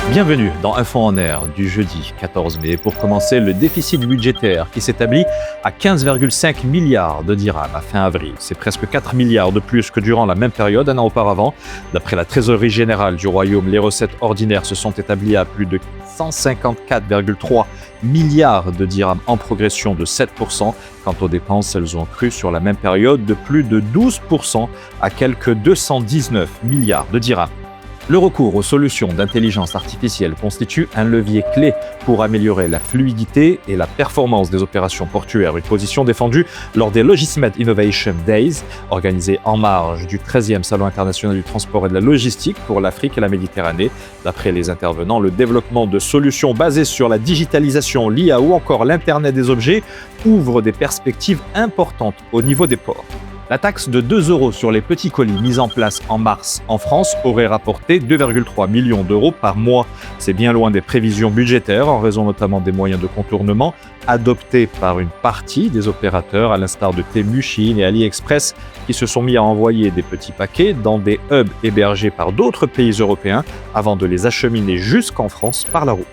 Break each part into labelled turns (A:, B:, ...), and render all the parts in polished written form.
A: Bienvenue dans Info en Air du jeudi 14 mai. Pour commencer, le déficit budgétaire qui s'établit à 15,5 milliards de dirhams à fin avril. C'est presque 4 milliards de plus que durant la même période un an auparavant. D'après la trésorerie générale du Royaume, les recettes ordinaires se sont établies à plus de 154,3 milliards de dirhams en progression de 7%. Quant aux dépenses, elles ont cru sur la même période de plus de 12% à quelques 219 milliards de dirhams. Le recours aux solutions d'intelligence artificielle constitue un levier clé pour améliorer la fluidité et la performance des opérations portuaires, une position défendue lors des Logismed Innovation Days, organisés en marge du 13e Salon international du transport et de la logistique pour l'Afrique et la Méditerranée. D'après les intervenants, le développement de solutions basées sur la digitalisation, l'IA ou encore l'Internet des objets ouvre des perspectives importantes au niveau des ports. La taxe de 2 € sur les petits colis mise en place en mars en France aurait rapporté 2,3 millions d'euros par mois. C'est bien loin des prévisions budgétaires, en raison notamment des moyens de contournement adoptés par une partie des opérateurs, à l'instar de Temu, Shein et AliExpress, qui se sont mis à envoyer des petits paquets dans des hubs hébergés par d'autres pays européens avant de les acheminer jusqu'en France par la route.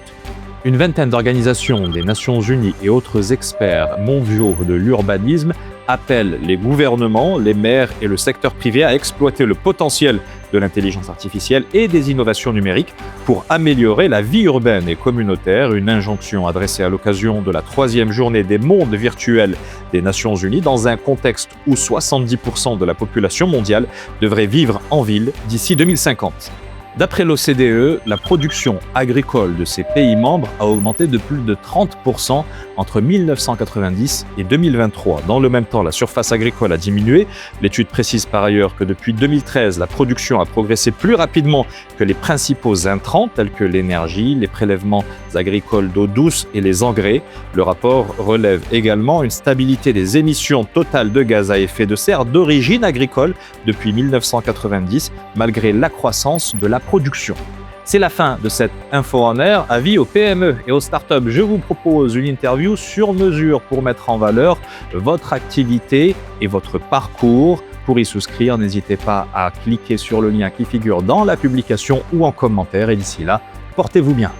A: Une vingtaine d'organisations des Nations Unies et autres experts mondiaux de l'urbanisme appellent les gouvernements, les maires et le secteur privé à exploiter le potentiel de l'intelligence artificielle et des innovations numériques pour améliorer la vie urbaine et communautaire. Une injonction adressée à l'occasion de la 3e journée des mondes virtuels des Nations Unies dans un contexte où 70% de la population mondiale devrait vivre en ville d'ici 2050. D'après l'OCDE, la production agricole de ces pays membres a augmenté de plus de 30% entre 1990 et 2023. Dans le même temps, la surface agricole a diminué. L'étude précise par ailleurs que depuis 2013, la production a progressé plus rapidement que les principaux intrants tels que l'énergie, les prélèvements agricoles d'eau douce et les engrais. Le rapport relève également une stabilité des émissions totales de gaz à effet de serre d'origine agricole depuis 1990, malgré la croissance de la production. C'est la fin de cette Info en Air. Avis aux PME et aux startups, je vous propose une interview sur mesure pour mettre en valeur votre activité et votre parcours. Pour y souscrire, n'hésitez pas à cliquer sur le lien qui figure dans la publication ou en commentaire. Et d'ici là, portez-vous bien.